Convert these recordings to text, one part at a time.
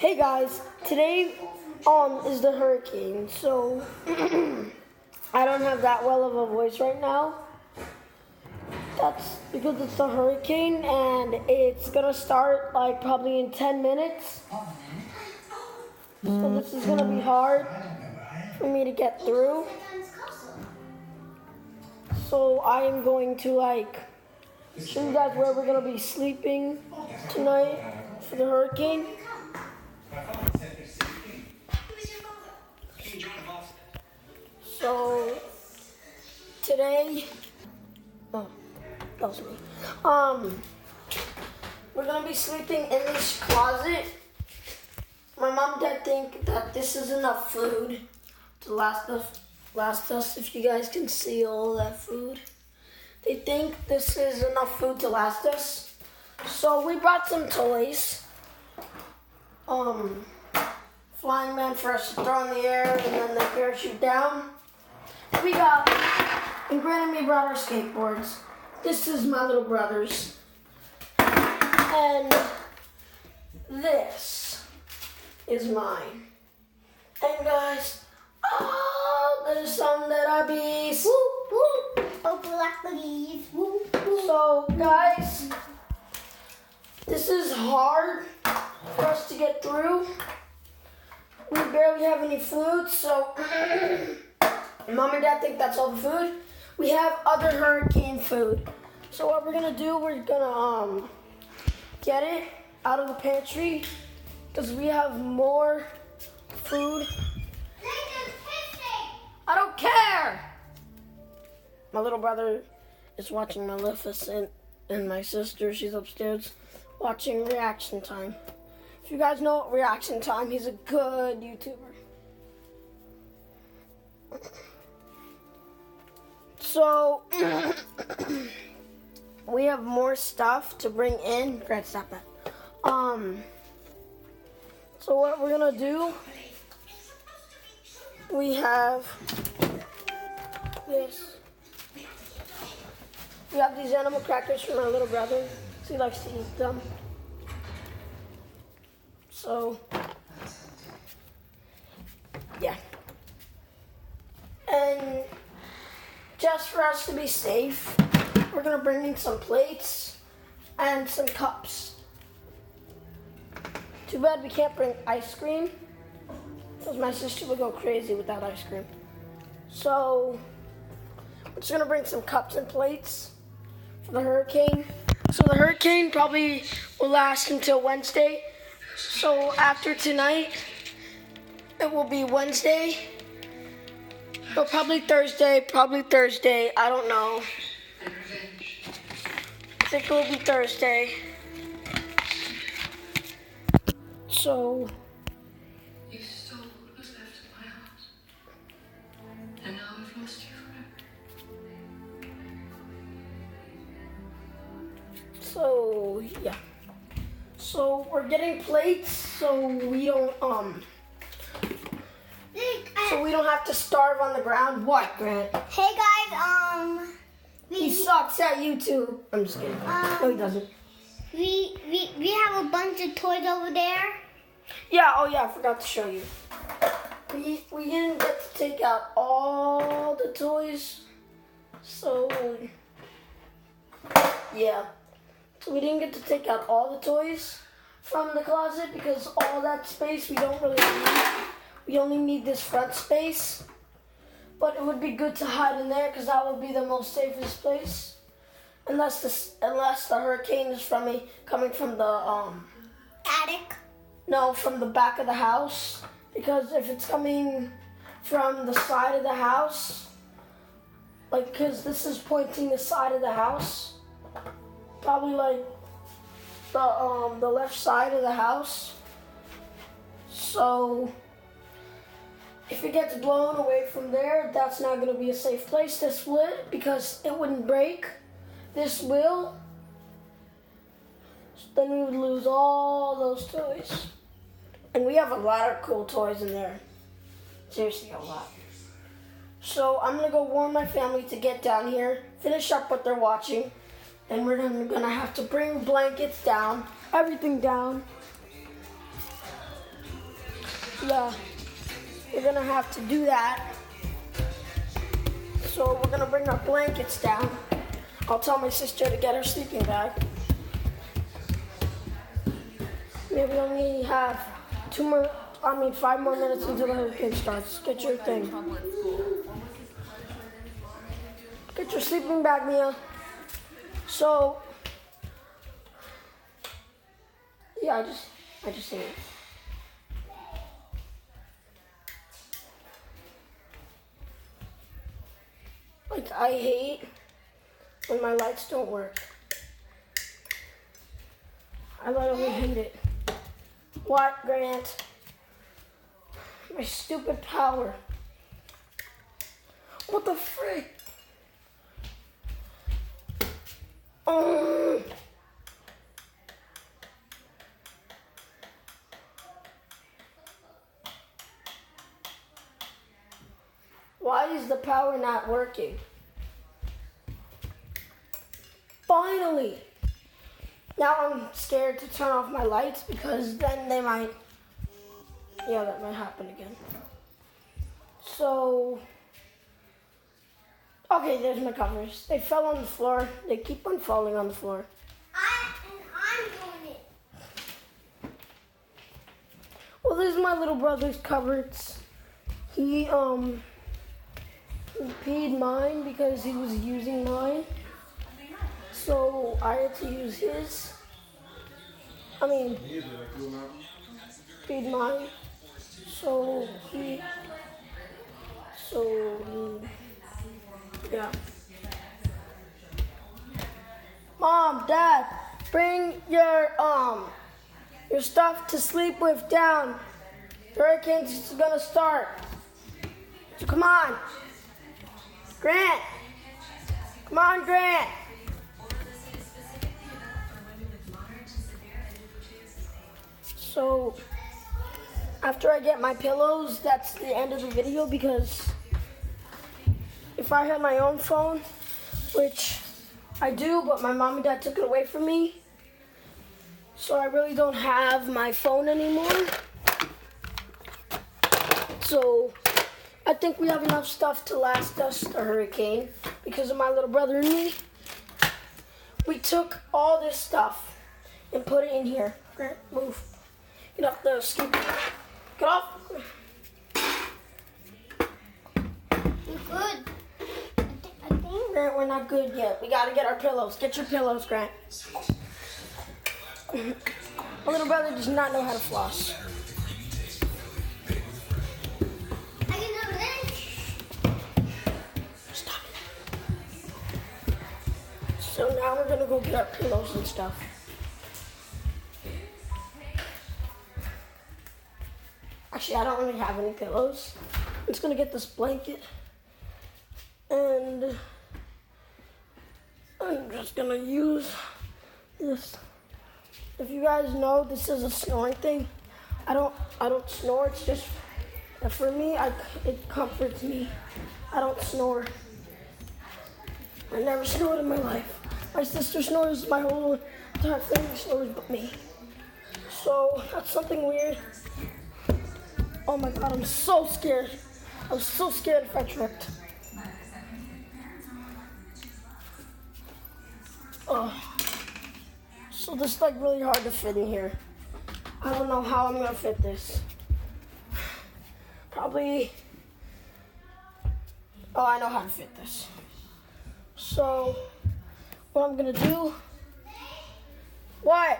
Hey guys, today is the hurricane, so I don't have that well of a voice right now. That's because it's the hurricane and it's gonna start like probably in 10 minutes. So this is gonna be hard for me to get through. So I am going to show you guys where we're gonna be sleeping tonight for the hurricane. So today, that was me. We're gonna be sleeping in this closet. My mom and dad think that this is enough food to last us. If you guys can see all that food, they think this is enough food to last us. So we brought some toys. Flying man for us to throw in the air and then they parachute down. And Grant and me brought our skateboards. This is my little brother's. And this is mine. And guys, there's some that are bees. Woo, woo. Oh, black bees. Woo, woo. So guys, this is hard for us to get through. We barely have any food, so Mom and Dad think that's all the food. We have other hurricane food. So what we're gonna do, we're gonna get it out of the pantry because we have more food. I don't care. My little brother is watching Maleficent and my sister, she's upstairs watching Reaction Time. If you guys know Reaction Time, he's a good YouTuber. So, we have more stuff to bring in. Grant, stop that. So what we're gonna do, we have this. We have these animal crackers for my little brother, so he likes to eat them. So, yeah. And just for us to be safe, we're gonna bring in some plates and some cups. Too bad we can't bring ice cream, because my sister would go crazy without ice cream. So, we're just gonna bring some cups and plates for the hurricane. So the hurricane probably will last until Wednesday. So after tonight, it will be Wednesday, or probably Thursday, I don't know. I think it will be Thursday. So, You stole what was left of my heart, and now I've lost you forever. so yeah. So we're getting plates so we don't have to starve on the ground. What, Grant? Hey guys, He sucks at YouTube. I'm just kidding. No, he doesn't. we have a bunch of toys over there. Yeah, oh yeah, I forgot to show you. We didn't get to take out all the toys. So, yeah. So we didn't get to take out all the toys from the closet because all that space we don't really need. We only need this front space. But it would be good to hide in there because that would be the most safest place. Unless the hurricane is coming from the Attic. No, from the back of the house. Because if it's coming from the side of the house, because this is pointing the side of the house, probably the left side of the house. So if it gets blown away from there, that's not going to be a safe place. This would, because it wouldn't break. This will. Then we would lose all those toys. And we have a lot of cool toys in there. Seriously, a lot. So I'm going to go warn my family to get down here, finish up what they're watching. Then we're going to have to bring blankets down, everything down. yeah, we're gonna have to do that. So we're gonna bring our blankets down. I'll tell my sister to get her sleeping bag. Maybe we only have 5 more minutes until the hurricane starts. Get your thing. Get your sleeping bag, Mia. So, yeah, I just ate it. Like, I hate when my lights don't work. I literally hate it. What, Grant? My stupid power. What the frick? Why is the power not working? Finally! Now I'm scared to turn off my lights because then they might, yeah, that might happen again. So, okay, there's my covers. They fell on the floor. They keep on falling on the floor. I'm doing it. Well, this is my little brother's cupboards. He peed mine because he was using mine. So I had to use his. Peed mine. So yeah. Mom, Dad, bring your stuff to sleep with down. The hurricane's gonna start. So come on. Grant. Come on, Grant. So after I get my pillows, that's the end of the video because if I had my own phone, which I do, but my mom and dad took it away from me, so I really don't have my phone anymore. So I think we have enough stuff to last us the hurricane because of my little brother and me. We took all this stuff and put it in here. Grant, move. Get off the scoop. Get off. You good? I think. Grant, we're not good yet. We gotta get our pillows. Get your pillows, Grant. My little brother does not know how to floss. I can do this. Stop it. So now we're gonna go get our pillows and stuff. Actually, I don't really have any pillows. I'm just gonna get this blanket and I'm just gonna use this. If you guys know, this is a snoring thing. I don't snore. It's just for me. It comforts me. I don't snore. I never snored in my life. My sister snores. My whole entire family snores but me. So that's something weird. Oh my God, I'm so scared. I was so scared if I tripped. Oh. So this is like really hard to fit in here. I don't know how I'm gonna fit this. Probably, oh, I know how to fit this. So what I'm gonna do, what?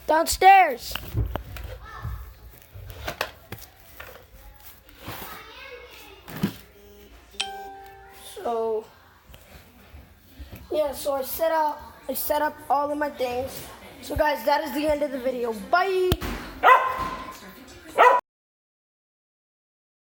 Downstairs. So yeah, so I set up all of my things. So guys, that is the end of the video. Bye.